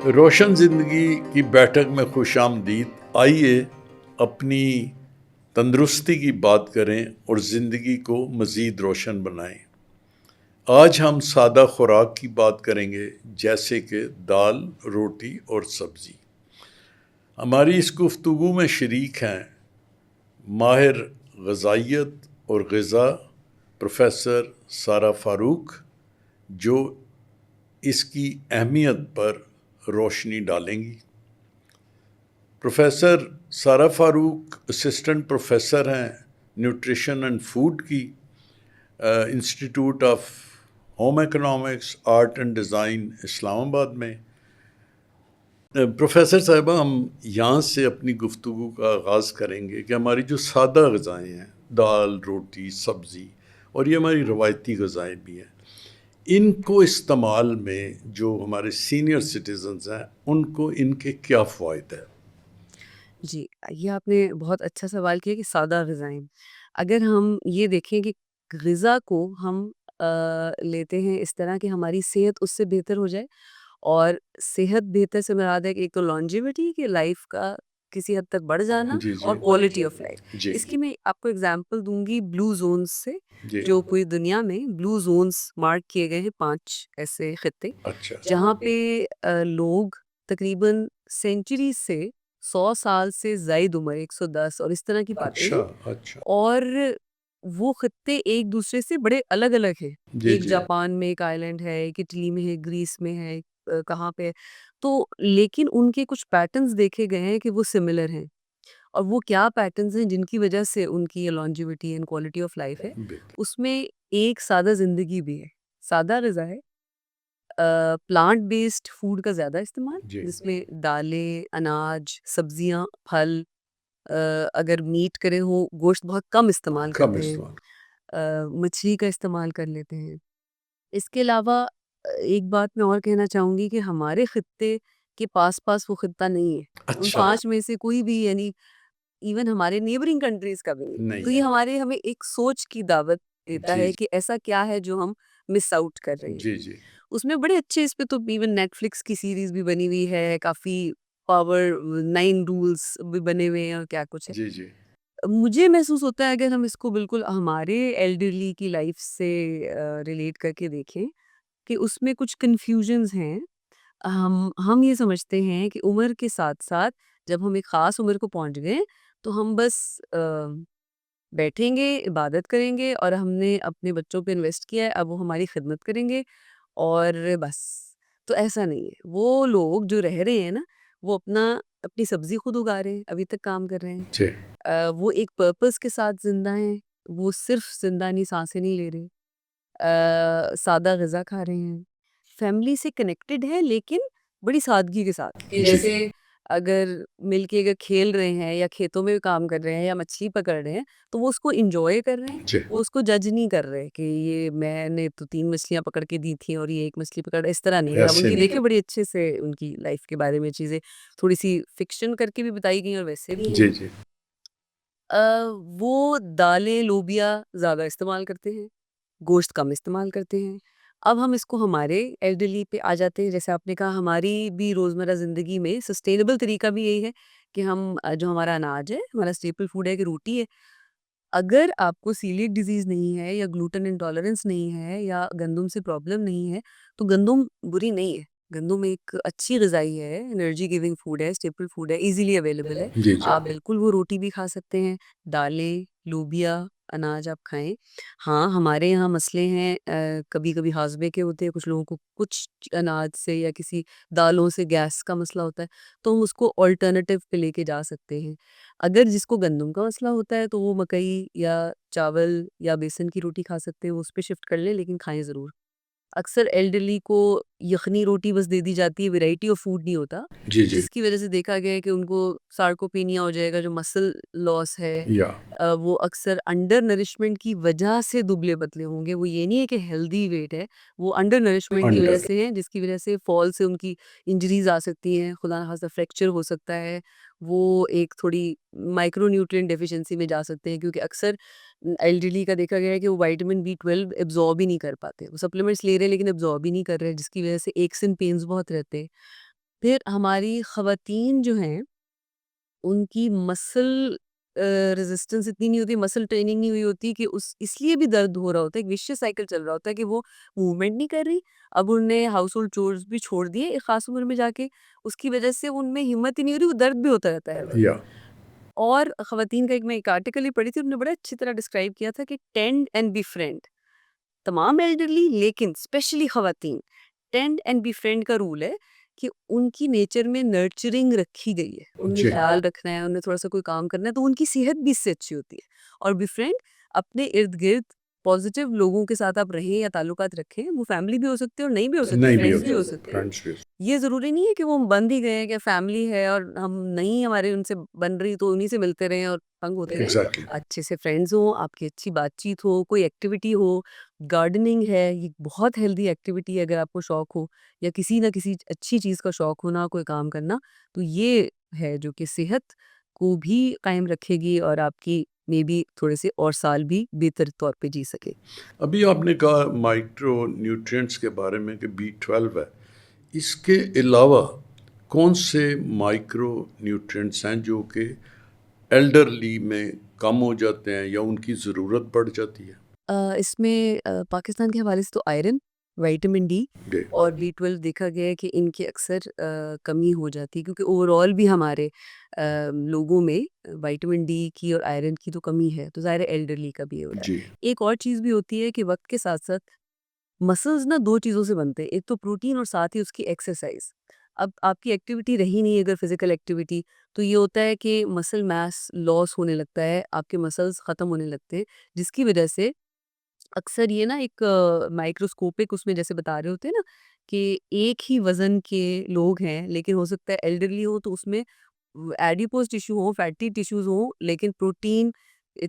रोशन ज़िंदगी की बैठक में खुशामदीद। आइए अपनी तंदुरुस्ती की बात करें और ज़िंदगी को मज़ीद रोशन बनाएं। आज हम सादा खुराक की बात करेंगे, जैसे कि दाल, रोटी और सब्ज़ी। हमारी इस गुफ्तगू में शरीक हैं माहिर ग़ज़ाइयत और ग़िज़ा प्रोफेसर सारा फ़ारूक, जो इसकी अहमियत पर रोशनी डालेंगी। प्रोफेसर सारा फ़ारूक असिस्टेंट प्रोफेसर हैं न्यूट्रिशन एंड फूड की institute of home economics art and design Islamabad में। प्रोफेसर साहिबा, हम यहाँ से अपनी गुफ्तगू का आगाज़ करेंगे कि हमारी जो सादा ग़िज़ाएँ हैं, दाल, रोटी, सब्ज़ी, और ये हमारी रवायती ग़िज़ाएँ भी हैं, इनको इस्तेमाल में जो हमारे सीनियर सिटीज़न्स हैं, उनको इनके क्या फ़वाइद हैं? जी, ये आपने बहुत अच्छा सवाल किया कि सादा ग़िज़ाएँ। अगर हम ये देखें कि ग़िज़ा को हम लेते हैं इस तरह कि हमारी सेहत उससे बेहतर हो जाए, और सेहत बेहतर से मुराद है कि एक तो लॉन्जेविटी कि लाइफ़ का किसी हद तक बढ़ जाना, जी, और जी। Quality of life. जी, इसकी मैं आपको एग्ज़ाम्पल दूँगी ब्लू ज़ोन्स से, जी। जो पूरी दुनिया में ब्लू ज़ोन्स मार्क किए गए हैं 5 ऐसे ख़ित्ते, अच्छा, जहाँ पे लोग तकरीबन सेंचुरी से 100 साल से ज़ायद उम्र 110 और इस तरह की पाते अच्छा, हैं। अच्छा। और वो खित्ते एक दूसरे से बड़े अलग-अलग हैं। जी, एक जी। जापान में एक आइलैंड है, एक इटली में है, ग्रीस में है, कहाँ पे है। तो लेकिन उनके कुछ पैटर्न्स देखे गए हैं कि वो सिमिलर हैं, और वो क्या पैटर्न्स हैं जिनकी वजह से उनकी ये longevity and quality of life है। बिल्कुल। उसमें एक सादा ज़िंदगी भी है। सादा ग़िज़ा है, प्लांट बेस्ड फूड का ज़्यादा इस्तेमाल, जी, जिसमें दालें, अनाज, सब्जियाँ, फल, अ, अगर मीट करे हो, गोश्त बहुत कम इस्तेमाल कम करते हैं। इस्तेमाल। मछली का इस्तेमाल कर लेते हैं। इसके अलावा एक बात मैं और कहना चाहूँगी कि हमारे खित्ते के पास-पास वो खित्ता नहीं है। उन अच्छा, 5 में से कोई भी, यानी इवन हमारे नेबरिंग कंट्रीज़ का भी नहीं। नहीं तो ये है। हमारे हमें एक सोच की दावत देता जी, है जी। कि ऐसा क्या है जो हम मिस आउट कर रहे हैं। जी, जी। उसमें बड़े अच्छे, इस पे तो इवन नेटफ्लिक्स की सीरीज़ भी बनी हुई है, काफ़ी पावर 9 रूल्स भी बने हुए हैं और क्या कुछ है। जी, जी। मुझे महसूस होता है अगर हम इसको बिल्कुल हमारे एल्डरली की लाइफ से रिलेट करके देखें कि उसमें कुछ कन्फ्यूजन्स हैं। हम ये समझते हैं कि उम्र के साथ-साथ जब हम एक ख़ास उम्र को पहुँच गए, तो हम बस बैठेंगे, इबादत करेंगे, और हमने अपने बच्चों पे इन्वेस्ट किया है, अब वो हमारी खिदमत करेंगे और बस। तो ऐसा नहीं है। वो लोग जो रह रहे हैं ना, वो अपनी सब्ज़ी खुद उगा रहे हैं, अभी तक काम कर रहे हैं। जी। वो एक पर्पस के साथ ज़िंदा हैं, वो सिर्फ़ ज़िंदा नहीं, साँसें नहीं ले रहे। सादा ग़िज़ा खा रहे हैं, फैमिली से कनेक्टेड हैं, लेकिन बड़ी सादगी के साथ। कि जी। जैसे अगर मिलके अगर खेल रहे हैं या खेतों में काम कर रहे हैं या मछली पकड़ रहे हैं, तो वो उसको एन्जॉय कर रहे हैं। जी। वो उसको जज नहीं कर रहे कि ये मैंने तो 3 मछलियाँ पकड़ के दी थी और ये 1 मछली पकड़, इस तरह नहीं। अगर आप ऐसे उनकी नहीं। देखें, बड़ी अच्छे से उनकी लाइफ़ के बारे में चीज़ें थोड़ी-सी फ़िक्शन करके भी बताई गई हैं और वैसे भी हैं। जी, जी। अ, वो दालें, लोबिया ज़्यादा इस्तेमाल करते हैं, गोश्त कम इस्तेमाल करते हैं। अब हम इसको हमारे एल्डरली पे आ जाते हैं। जैसे आपने कहा, हमारी भी रोज़मर्रा ज़िंदगी में सस्टेनेबल तरीका भी यही है कि हम जो हमारा अनाज है, हमारा स्टेपल फूड है कि रोटी है। अगर आपको सीलिएक डिज़ीज़ नहीं है या ग्लूटेन इंटॉलरेंस नहीं है या गंदम से प्रॉब्लम नहीं है, तो गंदम बुरी नहीं है। गंदम एक अच्छी ग़िज़ाई है, एनर्जी गिविंग फूड है, स्टेपल फूड है, ईज़िली अवेलेबल है। जी, जी। आप बिल्कुल वो रोटी भी खा सकते हैं, दालें, लोबिया, अनाज आप खाएँ। हाँ, हमारे यहाँ मसले हैं, कभी-कभी हाज़मे के होते हैं, कुछ लोगों को कुछ अनाज से या किसी दालों से गैस का मसला होता है, तो हम उसको अल्टरनेटिव पे लेके जा सकते हैं। अगर जिसको गंदम का मसला होता है, तो वो मकई या चावल या बेसन की रोटी खा सकते हैं, वो उस पे शिफ्ट कर लें, लेकिन खाएँ ज़रूर। अक्सर एल्डरली को यखनी रोटी बस दे दी जाती है, वैरायटी ऑफ फूड नहीं होता, जी, जी। जिसकी वजह से देखा गया है कि उनको सार्कोपेनिया हो जाएगा, जो मसल लॉस है। या वो अक्सर अंडर नरिशमेंट की वजह से दुबले-पतले होंगे, वो ये नहीं है कि हेल्दी वेट है, वो अंडर नरिशमेंट की वजह अंडर। से है, जिसकी वजह से फॉल से उनकी इंजरीज़ आ सकती हैं, खुदा ना खास्ता फ्रैक्चर हो सकता है, वो एक थोड़ी माइक्रो न्यूट्रिएंट डेफिशिएंसी में जा सकते हैं, क्योंकि अक्सर एल्डरली का देखा गया है कि वो विटामिन बी 12 एब्ज़ॉर्ब ही नहीं कर पाते। वो सप्लीमेंट्स ले रहे हैं, लेकिन एब्ज़ॉर्ब ही नहीं कर रहे हैं, जिसकी वजह से एक्स एंड पेन्स बहुत रहते हैं। फिर हमारी ख़वातीन जो हैं, उनकी मसल रेजिस्टेंस इतनी नहीं होती, मसल ट्रेनिंग नहीं हुई होती कि उस इसलिए भी दर्द हो रहा होता है, एक विशियस साइकिल चल रहा होता है कि वो मूवमेंट नहीं कर रही। अब उन्होंने हाउस होल्ड चोर्स भी छोड़ दिए एक ख़ास उम्र में जाके, उसकी वजह से उनमें हिम्मत ही नहीं हो रही, वो दर्द भी होता रहता है हर वक़्त। या और ख़वातीन का मैं एक आर्टिकल ही पढ़ी थी, उन्होंने बड़ा अच्छी तरह डिस्क्राइब किया था कि टेंड एंड बी तमाम एल्डरली लेकिन स्पेशली ख़वातीन, टेंड एंड बीफ्रेंड का रूल है कि उनकी नेचर में नर्चरिंग रखी गई है, उन्हें जी ख्याल रखना है, उन्हें थोड़ा-सा कोई काम करना है, तो उनकी सेहत भी इससे अच्छी होती है। और बीफ्रेंड, अपने इर्द-गिर्द पॉजिटिव लोगों के साथ आप रहें या ताल्लुकात रखें, वो फैमिली भी हो सकती है और नहीं भी हो सकती, नहीं भी हो फ्रेंड्स भी हो सकते, सकते हैं। फ्रेंड्स भी ये ज़रूरी नहीं है कि वो हम बंद ही गए हैं, कि फैमिली है और हम नहीं हमारे उनसे बन रही तो उन्हीं से मिलते रहें और तंग होते रहें। एग्जैक्टली। अच्छे से फ्रेंड्स हों, आपकी अच्छी बातचीत हो, कोई एक्टिविटी हो, गार्डनिंग है, ये बहुत हेल्दी एक्टिविटी है अगर आपको शौक हो या किसी ना किसी अच्छी चीज़ का शौक हो ना कोई काम करना, तो ये है जो कि सेहत को भी कायम रखेगी और आपकी मे बी थोड़े से और साल भी बेहतर तौर पे जी सके। अभी आपने कहा माइक्रो न्यूट्रिएंट्स के बारे में कि बी 12 है, इसके अलावा कौन से माइक्रो न्यूट्रिएंट्स हैं जो कि एल्डरली में कम हो जाते हैं या उनकी ज़रूरत बढ़ जाती है? इसमें पाकिस्तान के हवाले से तो आयरन, विटामिन डी जी और बी 12 देखा गया है कि इनकी अक्सर कमी हो जाती है क्योंकि ओवरऑल भी हमारे लोगों में विटामिन डी की और आयरन की तो कमी है, तो ज़ाहिर है एल्डरली का भी हो रहा जी है। एक और चीज़ भी होती है कि वक्त के साथ साथ मसल्स ना 2 चीज़ों से बनते हैं, एक तो प्रोटीन और साथ ही उसकी एक्सरसाइज। अब आपकी एक्टिविटी रही नहीं अगर फिजिकल एक्टिविटी, तो ये होता है कि मसल मास लॉस होने लगता है, आपके मसल्स ख़त्म होने लगते हैं, जिसकी वजह से अक्सर ये ना एक माइक्रोस्कोपिक उसमें जैसे बता रहे होते हैं ना कि एक ही वज़न के लोग हैं, लेकिन हो सकता है एल्डरली हो तो उसमें एडिपोज टिश्यू हो, फैटी टिश्यूज़ हो, लेकिन प्रोटीन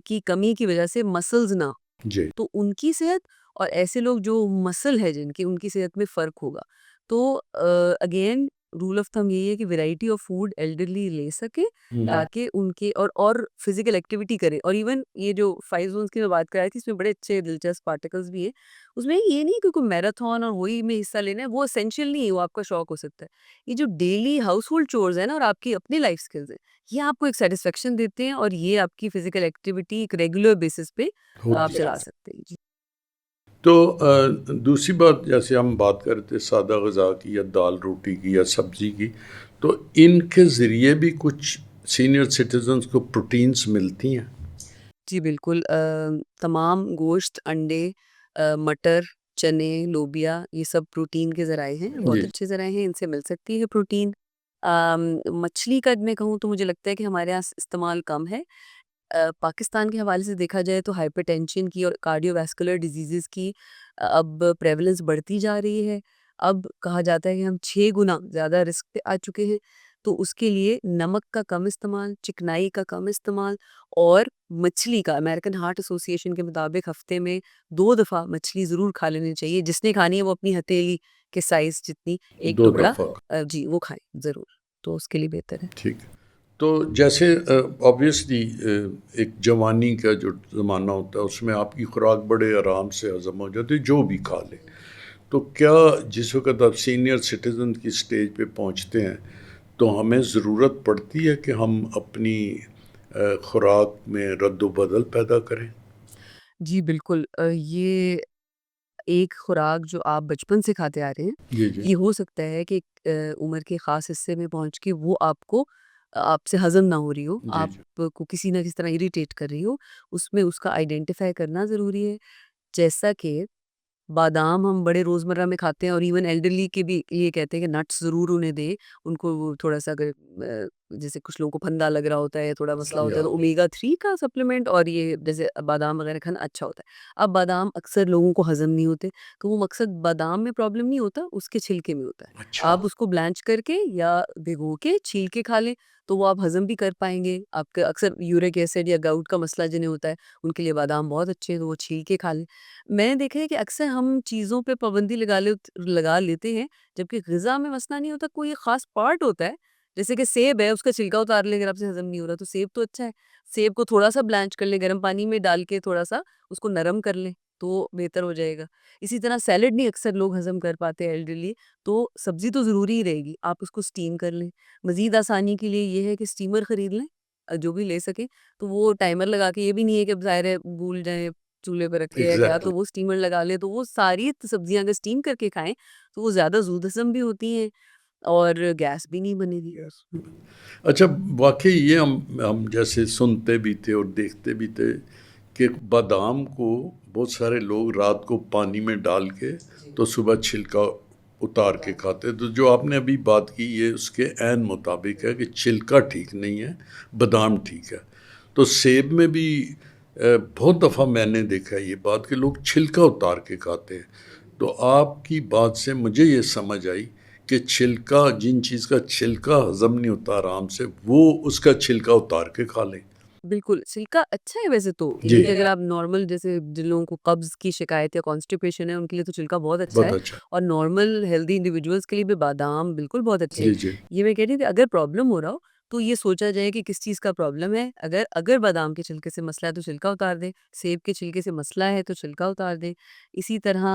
की कमी की वजह से मसल्स ना, जी तो उनकी सेहत और ऐसे लोग जो मसल है जिनकी उनकी सेहत में फ़र्क होगा। तो अगेन रूल ऑफ थंब यही है कि वैरायटी ऑफ फूड एल्डरली ले सकें ताकि उनके और फिजिकल एक्टिविटी करें और इवन ये जो 5 ज़ोन्स की मैं बात कर रही थी इसमें बड़े अच्छे दिलचस्प आर्टिकल्स भी हैं। उसमें ये नहीं कि कोई मैराथन और वही में हिस्सा लेना है, वो एसेंशियल नहीं है, वो आपका शौक हो सकता है। ये जो डेली हाउसहोल्ड चोर्स है ना और आपकी अपनी लाइफ स्किल्स हैं, ये आपको एक सैटिस्फैक्शन देते हैं और ये आपकी फिजिकल एक्टिविटी एक रेगुलर बेसिस पे आप होती है। चला सकते हैं। जी। तो दूसरी बात, जैसे हम बात कर रहे थे सादा ग़िज़ा की या दाल रोटी की या सब्ज़ी की, तो इनके ज़रिए भी कुछ सीनियर सिटीजन्स को प्रोटीन्स मिलती हैं? जी, बिल्कुल तमाम गोश्त, अंडे मटर, चने, लोबिया ये सब प्रोटीन के ज़राए हैं, बहुत जी अच्छे ज़राए हैं, इनसे मिल सकती है प्रोटीन। मछली का मैं कहूँ तो मुझे लगता है कि हमारे यहाँ इस्तेमाल कम है। पाकिस्तान के हवाले से देखा जाए तो हाइपरटेंशन की और कार्डियोवैस्कुलर डिजीज़ेज़ की अब प्रेवलेंस बढ़ती जा रही है। अब कहा जाता है कि हम 6 गुना ज़्यादा रिस्क पे आ चुके हैं। तो उसके लिए नमक का कम इस्तेमाल, चिकनाई का कम इस्तेमाल और मछली का अमेरिकन हार्ट एसोसिएशन के मुताबिक हफ्ते में 2 दफ़ा मछली ज़रूर खा लेनी चाहिए। जिसने खानी है वो अपनी हथेली के साइज़ जितनी 1 दो टुकड़ा दफ़ा जी, वो खाएँ ज़रूर। तो उसके लिए बेहतर है। ठीक है। तो जैसे ऑब्वियसली एक जवानी का जो ज़माना होता है उसमें आपकी खुराक बड़े आराम से हज़म हो जाती है, जो भी खा लें। तो क्या जिस वक़्त आप सीनियर सिटीज़न की स्टेज पे पहुँचते हैं, तो हमें ज़रूरत पड़ती है कि हम अपनी खुराक में रद्द-ओ-बदल पैदा करें? जी, बिल्कुल ये एक खुराक जो आप बचपन से खाते आ रहे हैं, जी, जी। ये हो सकता है कि उम्र के ख़ास हिस्से में पहुँच के वो आपको आपसे हज़म ना हो रही हो, जी, जी। आपको किसी न किसी तरह इरिटेट कर रही हो, उसमें उसका आइडेंटिफ़ाई करना ज़रूरी है। जैसा कि बादाम हम बड़े रोज़मर्रा में खाते हैं और इवन एल्डरली के भी ये कहते हैं कि नट्स ज़रूर उन्हें दें। उनको वो थोड़ा-सा अगर जैसे कुछ लोगों को फंदा लग रहा होता है, थोड़ा मसला होता है, या तो ओमेगा 3 का सप्लीमेंट और ये जैसे बादाम वगैरह खाना अच्छा होता है। अब बादाम अक्सर लोगों को हज़म नहीं होते, तो वो मकसद बादाम में प्रॉब्लम नहीं होता, उसके छिलके में होता है। अच्छा। आप उसको ब्लैंच करके या भिगो के छील के खा लें, तो वो आप हज़म भी कर पाएँगे। आपका अक्सर यूरिक एसिड या गाउट का मसला जिन्हें होता है, उनके लिए बादाम बहुत अच्छे हैं, तो वो छील के खा लें। मैंने देखा है कि अक्सर हम चीज़ों पे पाबंदी लगा लेते हैं, जबकि ग़िज़ा में मसला नहीं होता, कोई एक ख़ास पार्ट होता है, जैसे कि सेब है, उसका छिलका उतार लें अगर आपसे हज़म नहीं हो रहा, तो सेब तो अच्छा है। सेब को थोड़ा-सा ब्लैंच कर लें, गर्म पानी में डाल के थोड़ा-सा उसको नरम कर लें, तो बेहतर हो जाएगा। इसी तरह सैलेड नहीं अक्सर लोग हज़म कर पाते एल्डरली, तो सब्ज़ी तो ज़रूरी ही रहेगी, आप उसको स्टीम कर लें। मज़ीद आसानी के लिए ये है कि स्टीमर खरीद लें, जो भी ले सकें, तो वो टाइमर लगा के, ये भी नहीं है कि अब ज़ाहिर है भूल जाएँ चूल्हे पे रख के या क्या, एग्ज़ैक्टली। तो वो स्टीमर लगा लें, तो वो सारी सब्ज़ियाँ अगर स्टीम करके खाएँ, तो वो ज़्यादा ज़ूद हज़म भी होती हैं और गैस भी नहीं बनेगी। यस। अच्छा, वाक़ई ये हम जैसे सुनते भी थे और देखते भी थे कि बादाम को बहुत सारे लोग रात को पानी में डाल के तो सुबह छिलका उतार के खाते। तो जो आपने अभी बात की ये उसके ऐन मुताबिक है कि छिलका ठीक नहीं है, बादाम ठीक है। तो सेब में भी बहुत दफ़ा मैंने देखा है ये बात कि लोग छिलका उतार के खाते हैं। तो आपकी बात से मुझे ये समझ आई कि छिलका, जिन चीज़ का छिलका हज़म नहीं होता आराम से, वो उसका छिलका उतार के खा लें। बिल्कुल, सिल्का अच्छा है वैसे तो, जी, यानी कि अगर आप नॉर्मल जैसे जिन लोगों को कब्ज़ की शिकायत या कॉन्स्टिपेशन है, उनके लिए तो छिलका बहुत अच्छा बहुत है अच्छा। और नॉर्मल हेल्दी इंडिविजुअल्स के लिए भी बादाम बिल्कुल बहुत अच्छे हैं। जी, जी। ये मैं कह रही थी अगर प्रॉब्लम हो रहा हो, तो ये सोचा जाए कि किस चीज़ का प्रॉब्लम है। अगर अगर बादाम के छिलके से मसला है तो छिलका उतार दें, सेब के छिलके से मसला है तो छिलका उतार दें। इसी तरह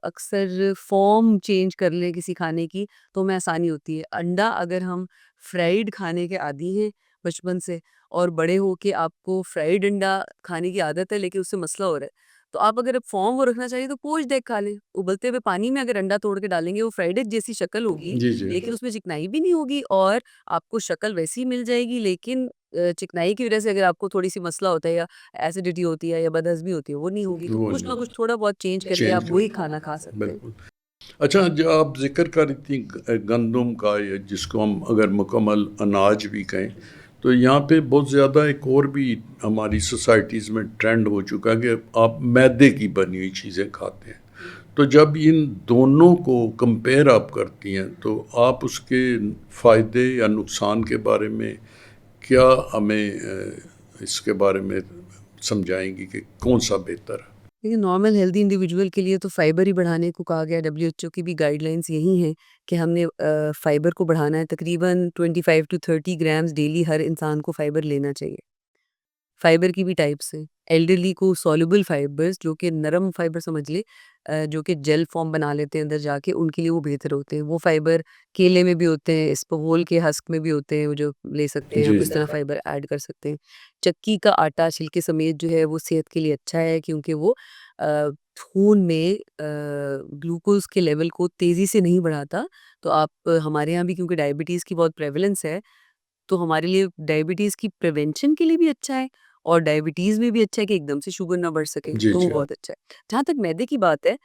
अक्सर फ़ॉर्म चेंज कर लें किसी खाने की, तो हमें आसानी होती है। अंडा अगर हम फ्राइड खाने के आदी हैं बचपन से, और बड़े होके आपको फ्राइड अंडा खाने की आदत है लेकिन उससे मसला हो रहा है, तो आप अगर फॉर्म वो रखना चाहिए तो पोच्ड एग खा लें। उबलते हुए पानी में अगर अंडा तोड़ के डालेंगे वो फ्राइड एग जैसी शक्ल होगी, जी, जी। लेकिन उसमें चिकनाई भी नहीं होगी और आपको शक्ल वैसी ही मिल जाएगी, लेकिन चिकनाई की वजह से अगर आपको थोड़ी-सी मसला होता है या एसिडिटी होती है या बदहज़मी होती है, वो नहीं होगी। तो वो कुछ ना नहीं, कुछ थोड़ा बहुत चेंज करके आप चेंज वही खाना खा सकते हैं। बिल्कुल। अच्छा, जो आप ज़िक्र कर रही थी गंदम का, या जिसको हम अगर मुकम्मल अनाज भी कहें, तो यहाँ पे बहुत ज़्यादा एक और भी हमारी सोसाइटीज़ में ट्रेंड हो चुका है कि आप मैदे की बनी हुई चीज़ें खाते हैं। तो जब इन दोनों को कंपेयर आप करती हैं, तो आप उसके फ़ायदे या नुकसान के बारे में क्या हमें इसके बारे में समझाएँगी कि कौन-सा बेहतर है? देखिए नॉर्मल हेल्दी इंडिविजुअल के लिए तो फाइबर ही बढ़ाने को कहा गया है, डब्ल्यूएचओ की भी गाइडलाइंस यही हैं कि हमने फाइबर को बढ़ाना है, तकरीबन 25 टू 30 ग्राम्स डेली हर इंसान को फाइबर लेना चाहिए। फाइबर की भी टाइप्स हैं। एल्डरली को सॉल्युबल फाइबर्स जो कि नरम फाइबर समझ लें, जो कि जेल फॉर्म बना लेते हैं अंदर जाके, उनके लिए वो बेहतर होते हैं। वो फाइबर केले में भी होते हैं, इसबगोल के हस्क में भी होते हैं, वो जो ले सकते हैं, जी। आप इस तरह फाइबर ऐड कर सकते हैं। चक्की का आटा छिलके समेत जो है वो सेहत के लिए अच्छा है क्योंकि वो खून में ग्लूकोज़ के लेवल को तेज़ी से नहीं बढ़ाता। तो आप हमारे यहाँ भी क्योंकि डायबिटीज़ की बहुत प्रेवलेंस है, तो हमारे लिए डायबिटीज़ की प्रिवेंशन के लिए भी अच्छा है और डायबिटीज़ में भी अच्छा है कि एकदम से शुगर ना बढ़ सके, जी, तो वो जी। बहुत अच्छा है। जहाँ तक मैदे की बात है,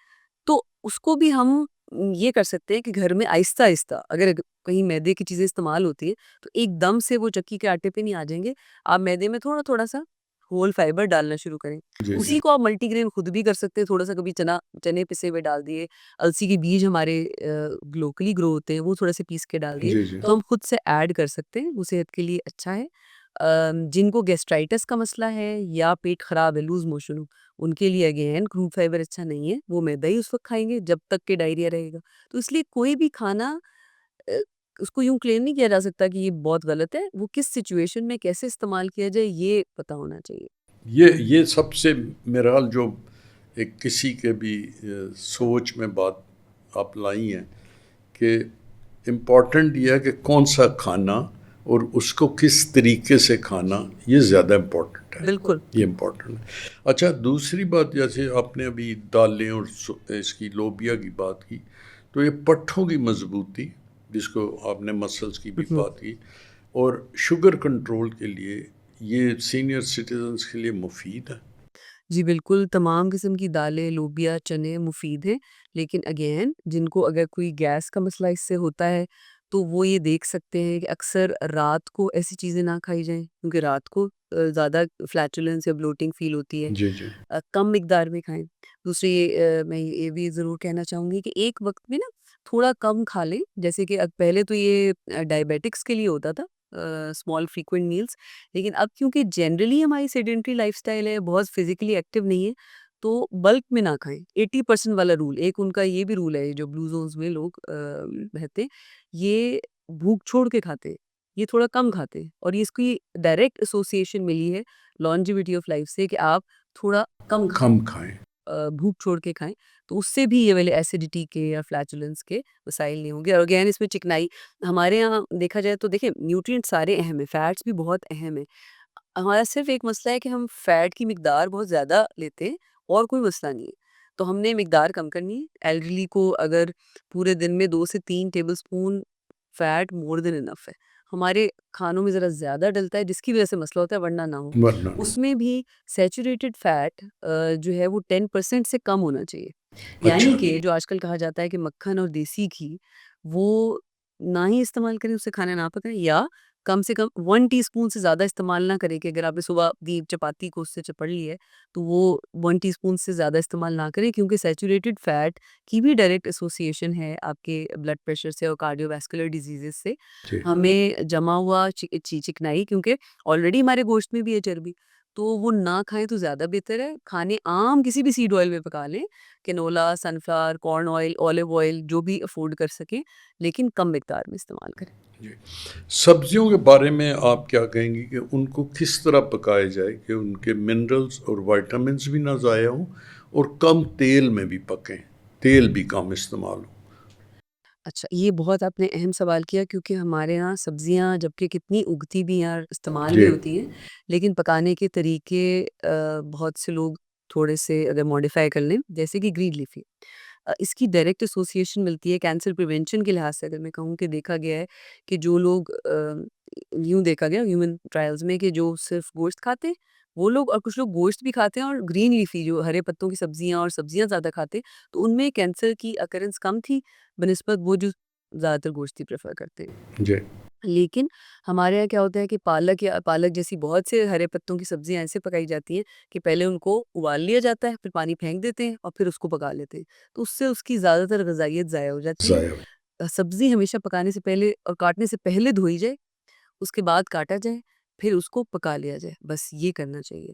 तो उसको भी हम ये कर सकते हैं कि घर में आहिस्ता-आहिस्ता अगर कहीं मैदे की चीज़ें इस्तेमाल होती है, तो एकदम से वो चक्की के आटे पे नहीं आ जाएँगे। आप मैदे में थोड़ा-थोड़ा सा होल फाइबर डालना शुरू करें। जी, उसी जी। को आप मल्टीग्रेन खुद भी कर सकते हैं, थोड़ा-सा कभी चने पिसे हुए डाल दिए, अलसी के बीज हमारे लोकली ग्रो होते हैं, वो थोड़े से पीस के डाल दिए, जी, जी। तो हम खुद से ऐड कर सकते हैं, वो सेहत के लिए अच्छा है। जिनको गैस्ट्राइटिस का मसला है या पेट खराब है, लूज़ मोशन हो, उनके लिए अगेन क्रूड फाइबर अच्छा नहीं है, वो मैदा ही उस वक़्त खाएँगे जब तक कि डायरिया रहेगा। तो इसलिए कोई भी खाना अ, उसको यूँ क्लेम नहीं किया जा सकता कि ये बहुत गलत है, वो किस सिचुएशन में कैसे इस्तेमाल किया जाए ये पता होना चाहिए। ये सबसे मेरा ख़्याल जो एक किसी के भी सोच में बात आप लाई हैं कि इम्पोर्टेंट ये है कि कौन-सा खाना और उसको किस तरीके से खाना, ये ज़्यादा इम्पोर्टेंट है। बिल्कुल। ये इम्पोर्टेंट है। अच्छा, दूसरी बात, जैसे आपने अभी दालें और इसकी लोबिया की बात की, तो ये पट्ठों की मज़बूती, जिसको आपने मसल्स की भी हुँ। बात की, और शुगर कंट्रोल के लिए ये सीनियर सिटीज़न्स के लिए मुफ़ीद है। जी बिल्कुल, तमाम किस्म की दालें, लोबिया, चने मुफ़ीद हैं, लेकिन अगेन जिनको अगर कोई गैस का मसला इससे होता है, तो वो ये देख सकते हैं कि अक्सर रात को ऐसी चीज़ें ना खाई जाएँ, क्योंकि रात को ज़्यादा फ्लैचुलेंस या ब्लोटिंग फ़ील होती है। जी, जी। कम मिकदार में खाएँ। दूसरी मैं ये भी ज़रूर कहना चाहूँगी कि एक वक़्त में ना थोड़ा कम खा लें, जैसे कि पहले तो ये डायबिटिक्स के लिए होता था, स्मॉल फ्रीक्वेंट मील्स, लेकिन अब क्योंकि जनरली हमारी सेडेंटरी लाइफ़स्टाइल है, बहुत फिज़िकली एक्टिव नहीं है, तो बल्क में ना खाएँ। 80% वाला रूल, एक उनका ये भी रूल है, जो ब्लू ज़ोन्स में लोग रहते हैं, ये भूख छोड़ के खाते हैं, ये थोड़ा कम खाते हैं और ये इसकी डायरेक्ट एसोसिएशन मिली है लॉन्जेविटी ऑफ लाइफ से कि आप थोड़ा कम खाएँ। कम खाएँ। भूख छोड़ के खाएँ, तो उससे भी ये वाले एसिडिटी के या फ्लैचुलेंस के मसाइल नहीं होंगे। और अगेन इसमें चिकनाई, हमारे यहाँ देखा जाए तो देखिए न्यूट्रिएंट सारे अहम हैं, फैट्स भी बहुत अहम हैं। हमारा सिर्फ एक मसला है कि हम फैट की मिकदार बहुत ज़्यादा लेते हैं, और कोई मसला नहीं है। तो हमने मिकदार कम करनी है। एल्डरली को अगर पूरे दिन में 2 से 3 tablespoon fat more than enough है। हमारे खानों में ज़रा ज़्यादा डलता है जिसकी वज़ह से मसला होता है, वरना ना हो। वरना उसमें भी सैचुरेटेड फैट जो है वो 10% से कम होना चाहिए। अच्छा। यानी कि जो आजकल कहा जाता है कि मक्खन और देसी घी, वो ना ही इस्तेमाल करें, उससे खाना ना पकाएँ, या कम से कम 1 टीस्पून से ज़्यादा इस्तेमाल ना करें। कि अगर आपने सुबह दी चपाती को उससे चपड़ ली है, तो वो 1 टीस्पून से ज़्यादा इस्तेमाल ना करें, क्योंकि सैचुरेटेड फैट की भी डायरेक्ट एसोसिएशन है आपके ब्लड प्रेशर से और कार्डियोवैस्कुलर डिजीज़ेज़ से। जी। हमें जमा हुआ चिकनाई, क्योंकि ऑलरेडी हमारे गोश्त में भी है चर्बी, तो वो ना खाएँ तो ज़्यादा बेहतर है। खाने आम किसी भी सीड ऑयल में पका लें, canola, sunflower, corn oil, olive oil, जो भी अफ़ोर्ड कर सकें, लेकिन कम मिकदार में इस्तेमाल करें। जी। सब्जियों के बारे में आप क्या कहेंगी कि उनको किस तरह पकाया जाए कि उनके मिनरल्स और विटामिन्स भी ना ज़ाया हों और कम तेल में भी पकें, तेल भी कम इस्तेमाल हो? अच्छा, ये बहुत आपने अहम सवाल किया, क्योंकि हमारे यहाँ सब्जियाँ जबकि कितनी उगती भी हैं और इस्तेमाल जी। में होती हैं, लेकिन पकाने के तरीके बहुत से लोग थोड़े से अगर मॉडिफ़ाई कर लें, जैसे कि ग्रीन लीफ़ी। इसकी डायरेक्ट एसोसिएशन मिलती है कैंसर प्रिवेंशन के लिहाज से। अगर मैं कहूँ कि देखा गया है कि जो लोग यूँ देखा गया ह्यूमन ट्रायल्स में कि जो सिर्फ़ गोश्त खाते हैं, वो लोग, और कुछ लोग गोश्त भी खाते हैं और ग्रीन लीफ़ी जो हरे पत्तों की सब्जियाँ और सब्जियाँ ज़्यादा खाते हैं, तो उनमें कैंसर की अकरेंस कम थी बनिस्बत वो जो ज़्यादातर गोश्त ही प्रेफ़र करते हैं। जी। लेकिन हमारे यहाँ क्या होता है कि पालक या पालक जैसी बहुत से हरे पत्तों की सब्जियाँ ऐसे पकाई जाती हैं कि पहले उनको उबाल लिया जाता है, फिर पानी फेंक देते हैं और फिर उसको पका लेते हैं। तो उससे उसकी ज़्यादातर ग़िज़ाइयत ज़ाया हो जाती है। ज़ाया हो। सब्ज़ी हमेशा पकाने से पहले और काटने से पहले धोई जाए, उसके बाद काटा जाए, फिर उसको पका लिया जाए, बस ये करना चाहिए।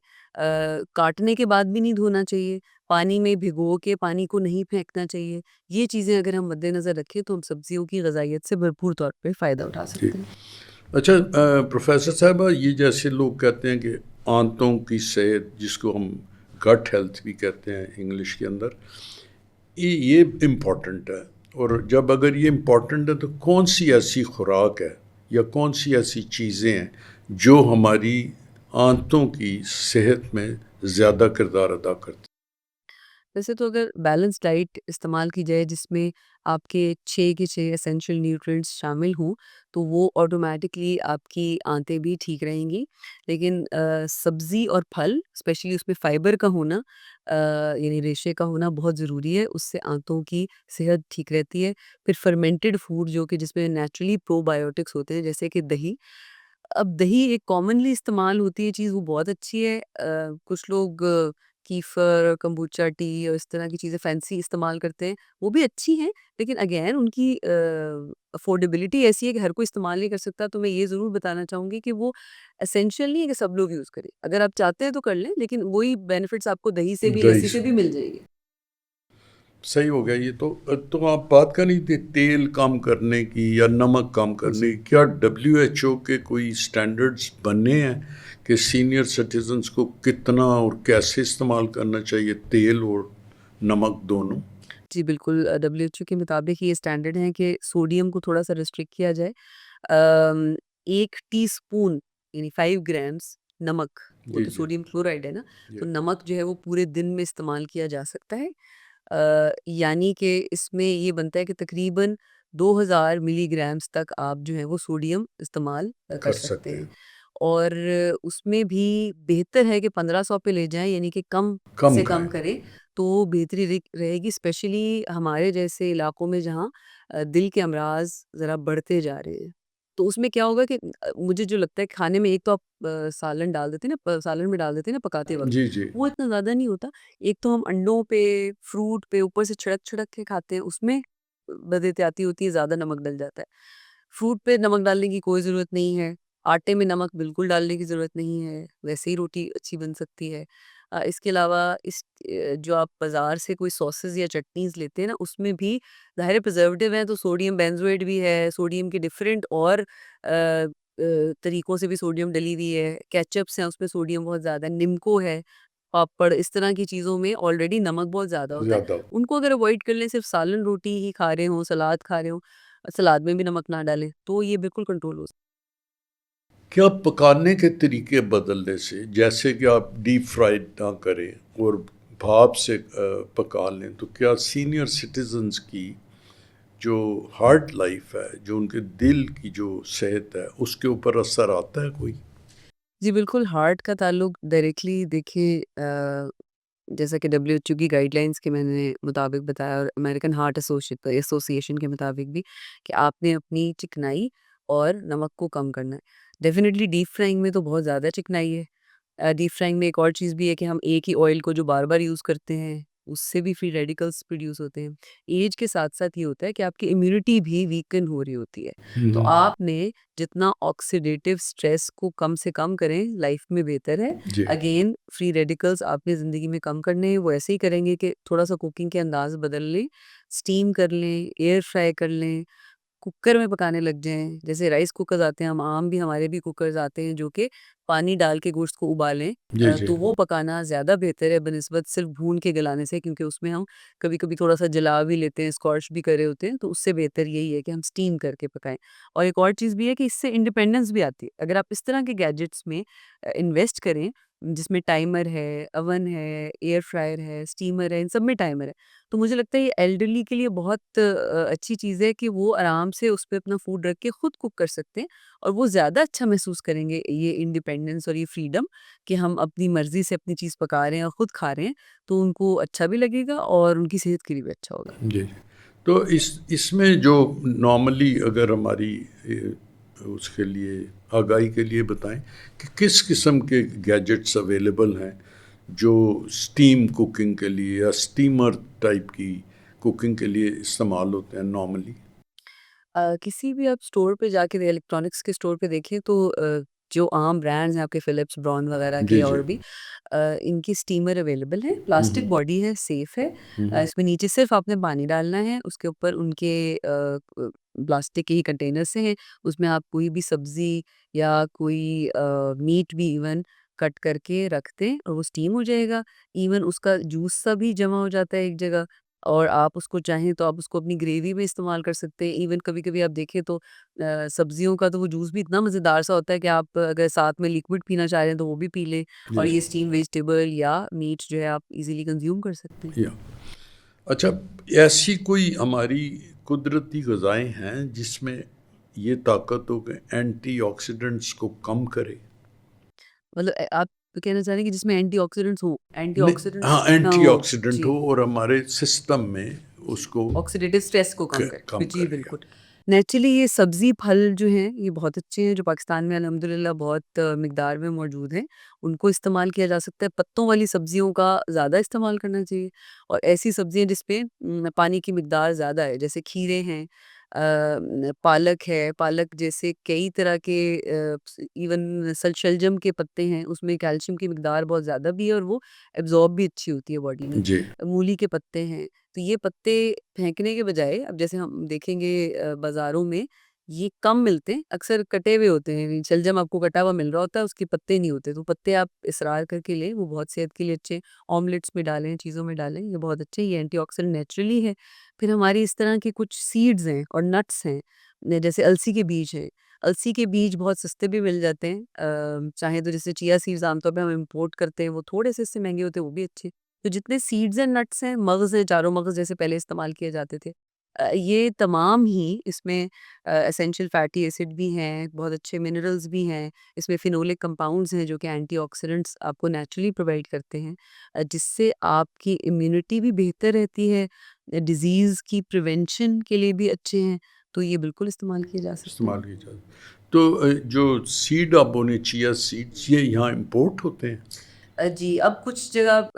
काटने के बाद भी नहीं धोना चाहिए, पानी में भिगो के पानी को नहीं फेंकना चाहिए। ये चीज़ें अगर हम मद्देनज़र रखें तो हम सब्जियों की ग़िज़ाइयत से भरपूर तौर पे फ़ायदा उठा जी। सकते हैं। अच्छा, प्रोफ़ेसर साहबा, ये जैसे लोग कहते हैं कि आंतों की सेहत, जिसको हम गट हेल्थ भी कहते हैं इंग्लिश के अंदर, ये इम्पोर्टेंट है। और जब अगर ये इम्पोर्टेंट है तो कौन सी ऐसी खुराक है या कौन सी ऐसी चीज़ें हैं जो हमारी आंतों की सेहत में ज़्यादा किरदार अदा करती वैसे तो अगर बैलेंस डाइट इस्तेमाल की जाए जिसमें आपके 6 के 6 एसेंशियल न्यूट्रिएंट्स शामिल हों, तो वो ऑटोमेटिकली आपकी आंतें भी ठीक रहेंगी। लेकिन सब्ज़ी और फल स्पेशली उसमें फाइबर का होना, यानी रेशे का होना बहुत ज़रूरी है, उससे आंतों की सेहत ठीक रहती है। फिर फर्मेंटेड फूड जो कि जिसमें नेचुरली प्रोबायोटिक्स होते हैं, जैसे कि दही। अब दही एक कॉमनली इस्तेमाल होती है चीज़, वो बहुत अच्छी है। कुछ लोग कीफ़र, kombucha टी और इस तरह की चीज़ें फैंसी इस्तेमाल करते हैं, वो भी अच्छी हैं, लेकिन अगेन उनकी अफ़ोर्डेबिलिटी ऐसी है कि हर कोई इस्तेमाल नहीं कर सकता। तो मैं ये ज़रूर बताना चाहूँगी कि वो एसेंशियल नहीं है कि सब लोग यूज़ करें। अगर आप चाहते हैं तो कर लें, लेकिन वही बेनिफिट्स आपको दही से हैं? भी, दही लस्सी से से भी मिल जाएँगे। सही हो गया ये तो आप बात कर रही थी तेल कम करने की या नमक कम करने जी। की। क्या WHO के कोई स्टैंडर्ड्स बने हैं कि सीनियर सिटीजन्स को कितना और कैसे इस्तेमाल करना चाहिए तेल और नमक दोनों? जी, बिल्कुल, WHO के मुताबिक ये स्टैंडर्ड है कि सोडियम को थोड़ा-सा रिस्ट्रिक्ट किया जाए। अम, 1 टीस्पून यानी 5 ग्राम्स नमक, वो जी, तो जी, सोडियम क्लोराइड है ना, जी। तो नमक जो है वो पूरे दिन में इस्तेमाल किया जा सकता है। यानी कि इसमें ये बनता है कि तकरीबन 2000 मिलीग्राम्स तक आप जो है वो सोडियम इस्तेमाल कर कर सकते सकते हैं। हैं। और उसमें भी बेहतर है कि 1500 पे ले जाएँ, यानी कि कम कम से कम खाएँ। करें, तो बेहतरी रहेगी, स्पेशली हमारे जैसे इलाकों में जहाँ दिल के अमराज ज़रा बढ़ते जा रहे हैं। तो उसमें क्या होगा कि मुझे जो लगता है खाने में एक तो आप सालन डाल देते हैं ना, सालन में डाल देते हैं ना पकाते वक़्त, जी, जी। वो इतना ज़्यादा नहीं होता। एक तो हम अंडों पे, फ्रूट पे ऊपर से छिड़क-छिड़क के खाते हैं, उसमें बदएहतियाती होती है, ज़्यादा नमक डल जाता है। फ्रूट पे नमक डालने की कोई ज़रूरत नहीं है, आटे में नमक बिल्कुल डालने की ज़रूरत नहीं है, वैसे ही रोटी अच्छी बन सकती है। इसके अलावा जो आप बाज़ार से कोई सॉसेज़ या चटनीज़ लेते हैं ना, उसमें भी ज़ाहिर है प्रिज़र्वेटिव है, तो सोडियम बेंज़ोएट भी है, सोडियम के डिफरेंट और तरीकों से भी सोडियम डली हुई है, केचअप्स हैं उसमें सोडियम बहुत ज़्यादा है, निम्को है, पापड़ इस तरह की चीज़ों में ऑलरेडी नमक बहुत ज़्यादा होता है। ज़्यादा। उनको अगर अवॉइड कर लें, सिर्फ सालन रोटी ही खा रहे हों, सलाद खा रहे हों, सलाद में भी नमक ना डालें, तो ये बिल्कुल कंट्रोल हो सकता क्या पकाने के तरीके बदलने से, जैसे कि आप डीप फ्राइड ना करें और भाप से पका लें, तो क्या सीनियर सिटीजन्स की जो हार्ट लाइफ है, जो उनके दिल की जो सेहत है, उसके ऊपर असर आता है कोई? है। जी बिल्कुल, हार्ट का ताल्लुक डायरेक्टली देखिए जैसा कि डब्ल्यूएचओ की गाइडलाइंस के मैंने मुताबिक बताया और अमेरिकन हार्ट एसोसिएशन के मुताबिक भी कि आपने अपनी चिकनाई और नमक को कम करना है। डेफ़िनिटली डीप फ्राइंग में तो बहुत ज़्यादा चिकनाई है। डीप फ्राइंग में एक और चीज़ भी है कि हम एक ही ऑयल को जो बार-बार यूज़ करते हैं, उससे भी फ्री रेडिकल्स प्रोड्यूस होते हैं। ऐज के साथ-साथ ये होता है कि आपकी इम्यूनिटी भी वीकन हो रही होती है। तो आपने जितना ऑक्सीडेटिव स्ट्रेस को कम से कम करें, लाइफ में बेहतर है। जी। अगेन फ्री रेडिकल्स आपने ज़िंदगी में कम करने हैं, वो ऐसे ही करेंगे कि थोड़ा-सा कुकिंग के अंदाज़ बदल लें, स्टीम कर लें, एयर फ्राई कर लें, कुकर में पकाने लग जाएँ। जैसे राइस कुकर्स आते हैं, हम आम भी हमारे भी कुकर्स आते हैं जो कि पानी डाल के गोश्त को उबालें जी, जी। तो वो पकाना ज़्यादा बेहतर है बनिस्बत सिर्फ़ भून के गलाने से क्योंकि उसमें हम कभी-कभी थोड़ा-सा जला भी लेते हैं, स्कॉच भी कर रहे होते हैं, तो उससे बेहतर यही है कि हम स्टीम करके पकाएँ। और एक और चीज़ भी है कि इससे इंडिपेंडेंस भी आती है। अगर आप इस तरह के गैजेट्स में इन्वेस्ट करें, जिसमें टाइमर है, ओवन है, एयर फ्रायर है, स्टीमर है, इन सब में टाइमर है। तो मुझे लगता है ये एल्डरली के लिए बहुत अच्छी चीज़ है कि वो आराम से उस पे अपना फूड रख के खुद कुक कर सकते हैं और वो ज़्यादा अच्छा महसूस करेंगे ये इंडिपेंडेंस और ये फ्रीडम कि हम अपनी मर्ज़ी से अपनी चीज़ पका रहे हैं और खुद खा रहे हैं, तो उनको अच्छा भी लगेगा और उनकी सेहत के लिए भी अच्छा होगा। जी। तो इसमें जो नॉर्मली अगर हमारी उसके लिए आगाही के लिए बताएं कि किस किस्म के गैजेट्स अवेलेबल हैं जो स्टीम कुकिंग के लिए या स्टीमर टाइप की कुकिंग के लिए इस्तेमाल होते हैं नॉर्मली? किसी भी आप स्टोर पे जाके इलेक्ट्रॉनिक्स के स्टोर पे देखें तो जो आम ब्रांड्स हैं आपके फिलिप्स, ब्राउन वगैरह के जी, जी। और भी इनकी स्टीमर अवेलेबल है, प्लास्टिक बॉडी है, सेफ है। इसमें नीचे सिर्फ आपने पानी डालना है, उसके ऊपर उनके प्लास्टिक के ही कंटेनर्स हैं, उसमें आप कोई भी सब्ज़ी या कोई मीट भी इवन कट करके रख दें और वो स्टीम हो जाएगा। इवन उसका जूस सा भी जमा हो जाता है एक जगह और आप उसको चाहें तो आप उसको अपनी ग्रेवी में इस्तेमाल कर सकते हैं। इवन कभी-कभी आप देखें तो सब्जियों का तो वो जूस भी इतना मज़ेदार सा होता है कि आप अगर साथ में लिक्विड पीना चाह रहे हैं तो वो भी पी लें जी, और जी। ये स्टीम वेजिटेबल या मीट जो है आप इज़िली कंज़्यूम कर सकते हैं। या अच्छा, ऐसी कोई हमारी कुदरती ग़िज़ाएँ हैं जिसमें ये ताकत हो कि एंटीऑक्सीडेंट्स को कम करे? मतलब आप कहना चाह रहे हैं कि जिसमें एंटीऑक्सीडेंट्स हों, नहीं, एंटीऑक्सीडेंट्स हाँ, ना हो? एंटीऑक्सीडेंट जी। हो और हमारे सिस्टम में उसको ऑक्सीडेटिव स्ट्रेस को कम कम करे। जी, करेगा। बिल्कुल। नेचुरली ये सब्ज़ी, फल जो हैं, ये बहुत अच्छे हैं, जो पाकिस्तान में अल्हम्दुलिल्लाह बहुत मिक़दार में मौजूद हैं। उनको इस्तेमाल किया जा सकता है। पत्तों वाली सब्ज़ियों का ज़्यादा इस्तेमाल करना चाहिए और ऐसी सब्ज़ियाँ जिस पे पानी की मिक़दार ज़्यादा है, जैसे खीरे हैं पालक है, पालक जैसे कई तरह के इवन शलजम के पत्ते हैं, उसमें कैल्शियम की मिक़दार बहुत ज़्यादा भी है और वो एब्ज़ॉर्ब भी अच्छी होती है बॉडी में। जी, मूली के पत्ते हैं, तो ये पत्ते फेंकने के बजाय अब जैसे हम देखेंगे बाज़ारों में ये कम मिलते हैं, अक्सर कटे हुए होते हैं। शलजम आपको कटा हुआ मिल रहा होता है, उसके पत्ते नहीं होते। तो पत्ते आप इसरार करके लें, वो बहुत सेहत के लिए अच्छे हैं। ऑमलेट्स में डालें, चीज़ों में डालें, ये बहुत अच्छे हैं, ये एंटीऑक्सीडेंट नेचुरली है। फिर हमारी इस तरह के कुछ सीड्स हैं और नट्स हैं, न जैसे अलसी के बीज हैं। अलसी के बीज बहुत सस्ते भी मिल जाते हैं। चाहे तो जैसे चिया सीड्स आमतौर पे हम इम्पोर्ट करते हैं, वो थोड़े-से इससे महँगे होते हैं, वो भी अच्छे तो जितने सीड्स एंड नट्स हैं, मग्ज़ हैं, चारों मग्ज़ जैसे पहले इस्तेमाल किए जाते थे। ये तमाम ही इसमें एसेंशियल फैटी एसिड भी हैं, बहुत अच्छे मिनरल्स भी हैं, इसमें फिनोलिक कंपाउंड्स हैं जो कि एंटीऑक्सीडेंट्स आपको नेचुरली प्रोवाइड करते हैं जिससे आपकी इम्यूनिटी भी बेहतर रहती है, डिज़ीज़ की प्रिवेंशन के लिए भी अच्छे हैं, तो ये बिल्कुल इस्तेमाल किए जा सकते हैं। इस्तेमाल की जाती। तो जो सीड आप बोने चिया सीड्स, ये यहाँ इम्पोर्ट होते हैं? जी, अब कुछ जगह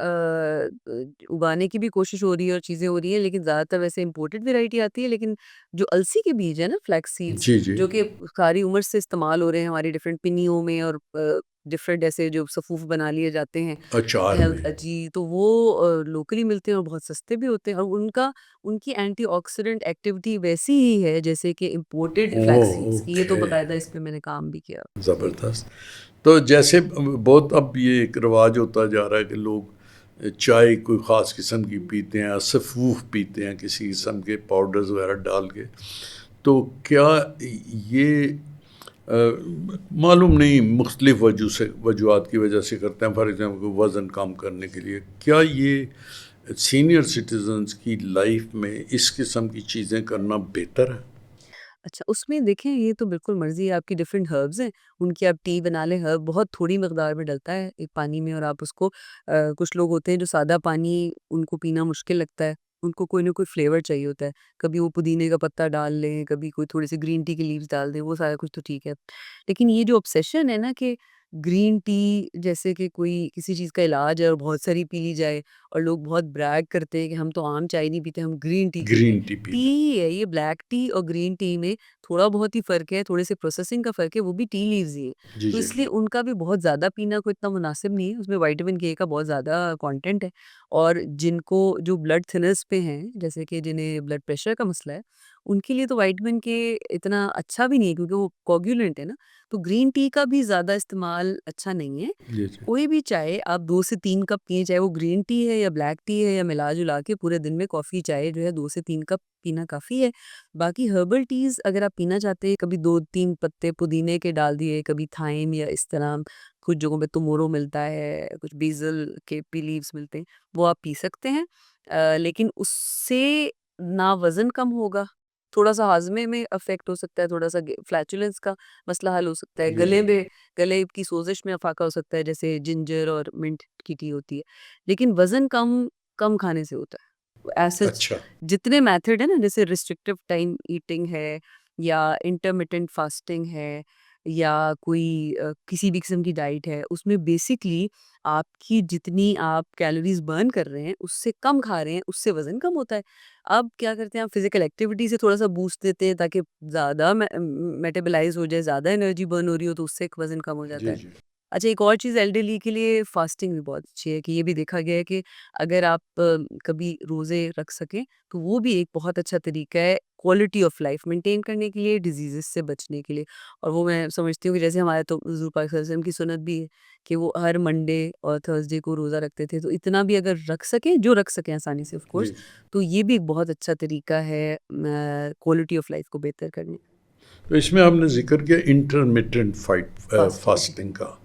उगाने की भी कोशिश हो रही है और चीज़ें हो रही हैं, लेकिन ज़्यादातर वैसे इम्पोर्टेड वैरायटी आती है। लेकिन जो अलसी के बीज है ना, फ्लैक्स सीड्स, जी, जी। जो कि सारी उम्र से इस्तेमाल हो रहे हैं हमारी डिफरेंट पिन्नियों में और डिफरेंट ऐसे जो सफ़ूफ बना लिए जाते हैं अचार हेल्थ में। जी, तो वो लोकली मिलते हैं और बहुत सस्ते भी होते हैं और उनकी एंटीऑक्सीडेंट एक्टिविटी वैसी ही है जैसे कि इम्पोर्टेड फ्लैक्स ओह! सीड्स की। ये तो ओके, बाकायदा इस पे मैंने काम भी किया। जी। ज़बरदस्त। तो जैसे बहुत अब ये एक रिवाज होता जा रहा है कि लोग चाय कोई ख़ास किस्म की पीते हैं, सफ़ूफ पीते हैं किसी किस्म के पाउडर्स वगैरह डाल के। तो क्या ये मालूम नहीं मुख्तलिफ़ वजूहत की वजह से करते हैं, फॉर एग्ज़ाम्पल वज़न कम करने के लिए, क्या ये सीनियर सिटीज़न्स की लाइफ में इस किस्म की चीज़ें करना बेहतर है? अच्छा, उसमें देखें ये तो बिल्कुल मर्ज़ी है आपकी, डिफ़रेंट हर्ब्स हैं, उनकी आप टी बना लें, हर्ब बहुत थोड़ी मकदार में डलता है एक पानी में और आप उसको कुछ लोग होते हैं जो सादा पानी उनको पीना मुश्किल लगता है, उनको कोई ना कोई फ्लेवर चाहिए होता है। कभी वो पुदीने का पत्ता डाल लें, कभी कोई थोड़ी-सी ग्रीन टी की लीव्स डाल दें, वो सारा कुछ तो ठीक है। लेकिन ये जो ऑब्सेशन है ना कि ग्रीन टी जैसे कि कोई किसी चीज़ का इलाज है और बहुत सारी पी ली जाए और लोग बहुत ब्रैग करते हैं कि हम तो आम चाय नहीं पीते, हम ग्रीन टी पीते हैं। ग्रीन टी टी पीते ही है ये, ब्लैक टी और ग्रीन टी में थोड़ा बहुत ही फ़र्क है, थोड़े से प्रोसेसिंग का फ़र्क है, वो भी टी लीव्स ही हैं। हैं। जी, तो जी। इसलिए उनका भी बहुत ज़्यादा पीना कोई इतना मुनासिब नहीं है, उसमें विटामिन के का बहुत ज़्यादा कंटेंट है। और जिनको जो ब्लड थिनर्स पे हैं, जैसे कि जिन्हें ब्लड प्रेशर का मसला है, उनके लिए तो विटामिन के इतना अच्छा भी नहीं है क्योंकि वो कोएगुलेंट है ना, तो ग्रीन टी का भी ज़्यादा इस्तेमाल अच्छा नहीं है। जी, जी। कोई भी चाय आप 2 से 3 कप पिएँ, चाहे वो ग्रीन टी है या ब्लैक टी है या मिला-जुला के पूरे दिन में कॉफ़ी, चाय जो है 2 से 3 कप पीना काफ़ी है। बाकी हर्बल टीज़ अगर आप पीना चाहते हैं, कभी 2-3 पत्ते पुदीने के डाल दिए, कभी थाइम या इस तरह कुछ जगहों पे तुमोरो मिलता है, कुछ बेसल के भी लीव्स मिलते हैं, वो आप पी सकते हैं। लेकिन उससे ना वज़न कम होगा, थोड़ा-सा हाज़मे में अफ़ेक्ट हो सकता है, थोड़ा-सा फ्लैचुलेंस का मसला हल हो सकता है, जी, जी। गले की सोज़िश में अफ़ाक़ा हो सकता है, जैसे जिंजर और मिंट की टी होती है। लेकिन वज़न कम कम खाने से होता है। एज़ सच अच्छा। जितने मेथड है ना, जैसे रिस्ट्रिक्टिव टाइम ईटिंग है या इंटरमिटेंट फास्टिंग है या कोई किसी भी किस्म की डाइट है, उसमें बेसिकली आपकी जितनी आप कैलोरीज़ बर्न कर रहे हैं, उससे कम खा रहे हैं, उससे वज़न कम होता है। अब क्या करते हैं, आप फिज़िकल एक्टिविटी से थोड़ा-सा बूस्ट देते हैं ताकि ज़्यादा मेटाबोलाइज़ हो जाए, ज़्यादा एनर्जी बर्न हो रही हो तो उससे वज़न कम हो जाता जी, है। जी। अच्छा, एक और चीज़ एल्डरली के लिए फास्टिंग भी बहुत अच्छी है कि ये भी देखा गया है कि अगर आप कभी रोज़े रख सकें, तो वो भी एक बहुत अच्छा तरीका है क्वालिटी ऑफ लाइफ मेंटेन करने के लिए, डिज़ीज़ेज़ से बचने के लिए। और वो मैं समझती हूँ कि जैसे हमारे तो हुज़ूर पाक सल्लल्लाहु अलैहि वसल्लम की सुन्नत भी है कि वो हर मंडे और थर्सडे को रोज़ा रखते थे, तो इतना भी अगर रख सकें, जो रख सकें आसानी से ऑफ जी, कोर्स, जी। तो ये भी एक बहुत अच्छा तरीका है क्वालिटी ऑफ लाइफ को बेहतर करने तो इसमें आपने ज़िक्र किया इंटरमिटेंट फास्टिंग। फास्टिंग का,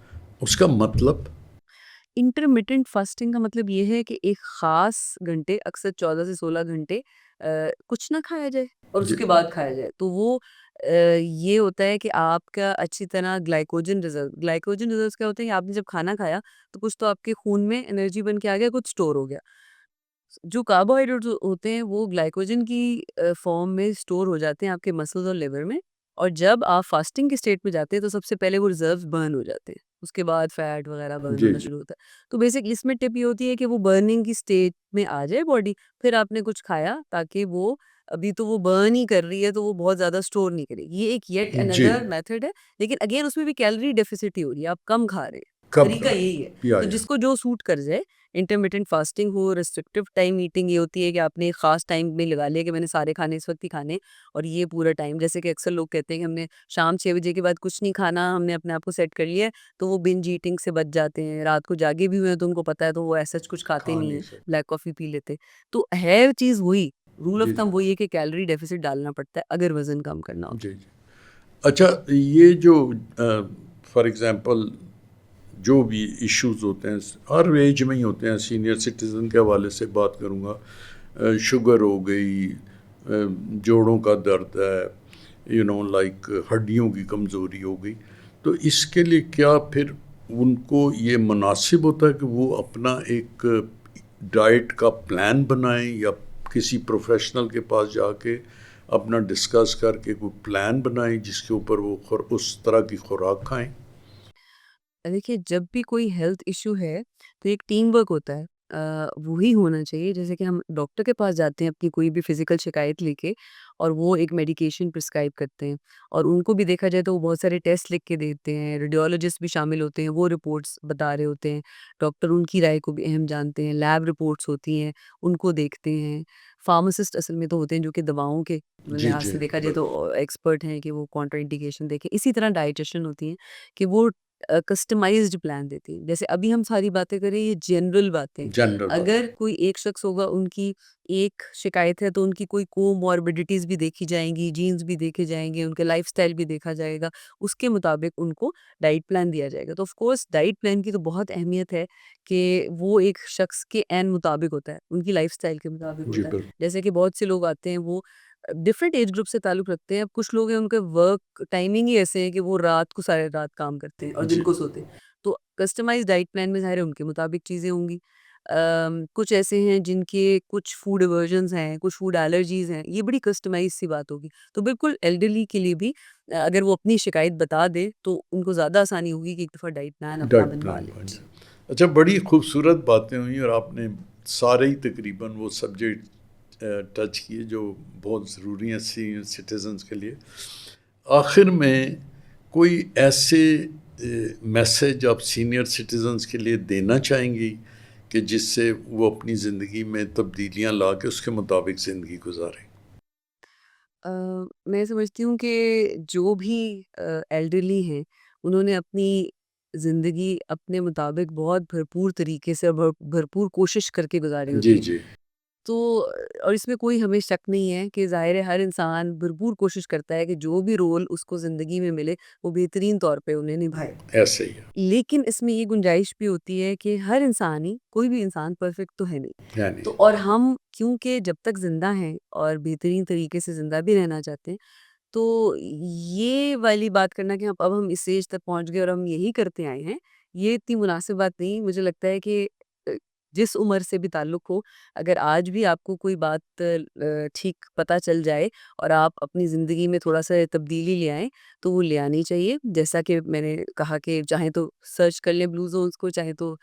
उसका मतलब? इंटरमिटेंट फास्टिंग का मतलब ये है कि एक ख़ास घंटे अक्सर 14 से 16 घंटे कुछ ना खाया जाए और जी। उसके बाद खाया जाए। तो वो ये होता है कि आपका अच्छी तरह ग्लाइकोजन रिज़र्व्स क्या होते हैं कि आपने जब खाना खाया तो कुछ तो आपके खून में एनर्जी बन के आ गया, कुछ स्टोर हो गया। जो कार्बोहाइड्रेट्स होते हैं वो ग्लाइकोजन की फॉर्म में स्टोर हो जाते हैं आपके मसल्स और लिवर में और जब आप फास्टिंग के स्टेट में जाते हैं तो सबसे पहले वो रिजर्व्स बर्न हो जाते हैं, उसके बाद फैट वगैरह बर्न जी, होना जी। शुरू होता है। तो बेसिक इसमें टिप ये होती है कि वो बर्निंग की स्टेट में आ जाए बॉडी, फिर आपने कुछ खाया ताकि वो अभी तो वो बर्न ही कर रही है तो वो बहुत ज़्यादा स्टोर नहीं करेगी। ये एक येट जी। अनदर मेथड है, लेकिन अगेन उसमें भी कैलोरी डेफिसिट ही हो रही है, आप कम खा रहे हैं। कब तरीका यही है। या तो या जिसको जो सूट कर जाए, इंटरमिटेंट फास्टिंग हो, रिस्ट्रिक्टिव टाइम ईटिंग ये होती है कि आपने एक ख़ास टाइम में लगा लिया कि मैंने सारे खाने इस वक़्त ही खाने और ये पूरा टाइम जैसे कि अक्सर लोग कहते हैं कि हमने शाम 6 बजे के बाद कुछ नहीं खाना, हमने अपने आप को सेट कर लिया है, तो वो बिंज ईटिंग से बच जाते हैं। रात को जागे भी हुए हैं तो उनको पता है तो वो ऐसा कुछ खाते खा नहीं नहीं हैं, सकते। ब्लैक कॉफ़ी पी लेते। तो है चीज़ वही, रूल ऑफ़ जी, जी। थंब वही है कि कैलोरी डेफ़िसिट डालना पड़ता है अगर वज़न कम करना हो तो। जी, जी। अच्छा, ये जो फॉर एग्ज़ाम्पल जो भी इश्यूज़ होते हैं हर एज में ही होते हैं, सीनियर सिटीज़न के हवाले से बात करूँगा, शुगर हो गई, जोड़ों का दर्द है, लाइक हड्डियों की कमज़ोरी हो गई, तो इसके लिए क्या फिर उनको ये मुनासिब होता है कि वो अपना एक डाइट का प्लान बनाएं या किसी प्रोफेशनल के पास जाके अपना डिस्कस करके कोई प्लान बनाएं जिसके ऊपर वो उस तरह की खुराक खाएं? देखिए जब भी कोई हेल्थ इश्यू है तो एक टीम वर्क होता है, वो ही होना चाहिए। जैसे कि हम डॉक्टर के पास जाते हैं अपनी कोई भी फिजिकल शिकायत लेके और वो एक मेडिकेशन प्रिस्क्राइब करते हैं और उनको भी देखा जाए तो वो बहुत सारे टेस्ट लिख के देते हैं, रेडियोलॉजिस्ट भी शामिल होते हैं, वो रिपोर्ट्स बता रहे होते हैं, डॉक्टर उनकी राय को भी अहम जानते हैं, लैब रिपोर्ट्स होती हैं उनको देखते हैं, फार्मासिस्ट असल में तो होते हैं जो कि दवाओं के जी, लिहाज जी, से देखा जाए बिल्कुल। तो एक्सपर्ट हैं कि वो कॉन्ट्रा इंडिकेशन देखें। इसी तरह डाइटिशियन होती हैं कि वो कस्टमाइज्ड प्लान देते हैं। जैसे अभी हम सारी बातें कर रहे हैं, ये जनरल बातें। जनरल बात अगर कोई एक शख्स होगा, उनकी एक शिकायत है, तो उनकी कोई कोमॉर्बिडिटीज़ भी देखी जाएँगी, जीन्स भी देखे जाएँगे, उनके लाइफ़स्टाइल भी देखा जाएगा, उसके मुताबिक उनको डाइट प्लान दिया जाएगा। तो ऑफ़ कोर्स डाइट प्लान की तो बहुत अहमियत है कि वो एक शख्स के ऐन मुताबिक होता है, उनकी लाइफ़स्टाइल के मुताबिक जी होता है। बिल्कुल जैसे कि बहुत से लोग आते हैं, वो डिफरेंट एज ग्रुप से ताल्लुक़ रखते हैं। अब कुछ लोग हैं, उनके वर्क टाइमिंग ही ऐसे हैं कि वो रात को सारी रात काम करते हैं और दिन जी को सोते हैं। तो कस्टमाइज़्ड डाइट प्लान में ज़ाहिर है उनके मुताबिक चीज़ें होंगी। कुछ ऐसे हैं जिनके कुछ फूड एवर्जन्स हैं, कुछ फूड एलर्जीज़ हैं, ये बड़ी कस्टमाइज़ सी बात होगी। तो बिल्कुल एल्डरली के लिए भी अगर वो अपनी शिकायत बता दें, तो उनको ज़्यादा आसानी होगी कि एक दफ़ा डाइट प्लान अपना डाइट बनवा प्लान लें। बन जी। जाए। अच्छा, बड़ी खूबसूरत बातें हुई और आपने सारे ही तकरीबन वो सब्जेक्ट टच किए जो बहुत ज़रूरी हैं सीनियर सिटीजन्स के लिए। आखिर में कोई ऐसे मैसेज आप सीनियर सिटीजन्स के लिए देना चाहेंगी कि जिससे वो अपनी ज़िंदगी में तब्दीलियां ला के उसके मुताबिक ज़िंदगी गुजारें? अ, मैं समझती हूँ कि जो भी एल्डरली हैं, उन्होंने अपनी ज़िंदगी अपने मुताबिक बहुत भरपूर तरीके से और भरपूर कोशिश करके गुज़ारी जी होती है। जी तो और इसमें कोई हमें शक नहीं है कि ज़ाहिर है हर इंसान भरपूर कोशिश करता है कि जो भी रोल उसको ज़िंदगी में मिले, वो बेहतरीन तौर पे उन्हें निभाए। ऐसे ही है। लेकिन इसमें ये गुंजाइश भी होती है कि हर इंसान ही कोई भी इंसान परफेक्ट तो है नहीं। है तो नहीं। और हम क्योंकि जब तक ज़िंदा हैं और बेहतरीन तरीके से ज़िंदा भी रहना चाहते हैं, तो ये वाली बात करना कि अब हम इस एज तक पहुँच गए और हम यही करते आए हैं, ये इतनी मुनासिब बात नहीं। मुझे लगता है कि जिस उम्र से भी ताल्लुक़ हो, अगर आज भी आपको कोई बात ठीक पता चल जाए और आप अपनी ज़िंदगी में थोड़ा-सा तब्दीली ले आएँ, तो वो ले आनी चाहिए। जैसा कि मैंने कहा कि चाहे तो सर्च कर लें ब्लू ज़ोन्स को, चाहे तो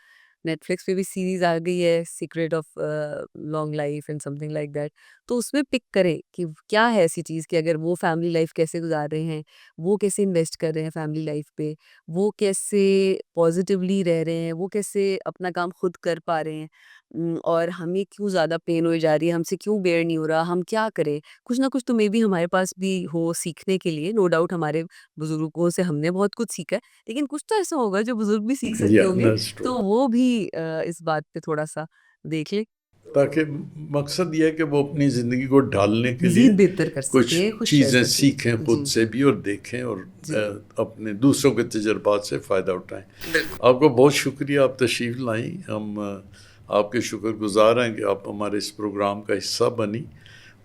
नेटफ्लिक्स पे भी सीरीज़ आ गई है, secret of long life and something like that. तो उसमें पिक करें कि क्या है ऐसी चीज़ कि अगर वो फैमिली लाइफ कैसे गुजार रहे हैं, वो कैसे इन्वेस्ट कर रहे हैं फैमिली लाइफ पे, वो कैसे पॉजिटिवली रह रहे हैं, वो कैसे अपना काम खुद कर पा रहे हैं, और हमें क्यों ज़्यादा पेन हो जा रही है, हमसे क्यों बेयर नहीं हो रहा, हम क्या करें। कुछ ना कुछ तो मे बी हमारे पास भी हो सीखने के लिए। नो डाउट हमारे बुजुर्गों से हमने बहुत कुछ सीखा है, लेकिन कुछ तो ऐसा होगा जो बुजुर्ग भी सीख सकते या होंगे। That's true. तो वो भी इस बात पे थोड़ा-सा देख लें, ताकि मकसद ये है कि वो अपनी ज़िंदगी को ढालने के लिए मज़ीद बेहतर कर कुछ सकें, खुश रह चीज़ें सकें। सीखें खुद जी, से भी और देखें और जी। अपने दूसरों के तजुर्बात से फ़ायदा उठाएं। बिल्कुल। आपको बहुत शुक्रिया, आप तशरीफ़ लाई। हम आपके शुक्रगुज़ार हैं कि आप हमारे इस प्रोग्राम का हिस्सा बनी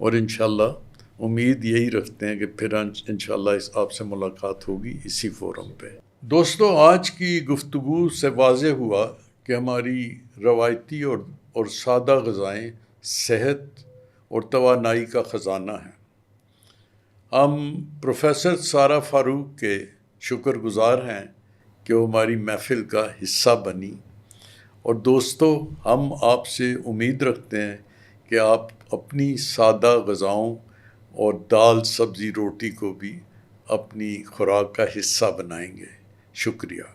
और इंशाल्लाह उम्मीद यही रखते हैं कि फिर इंशाल्लाह इस आपसे मुलाकात होगी इसी फोरम पे। दोस्तों, आज की गुफ्तगू से वाज़ेह हुआ कि हमारी रवायती और सादा ग़िज़ाएँ सेहत और तवानाई का ख़जाना है। हम प्रोफेसर सारा फ़ारूक के शुक्रगुज़ार हैं कि वो हमारी महफ़िल का हिस्सा बनी। और दोस्तों, हम आपसे उम्मीद रखते हैं कि आप अपनी सादा ग़िज़ाओं और दाल सब्ज़ी रोटी को भी अपनी खुराक का हिस्सा बनाएंगे। शुक्रिया।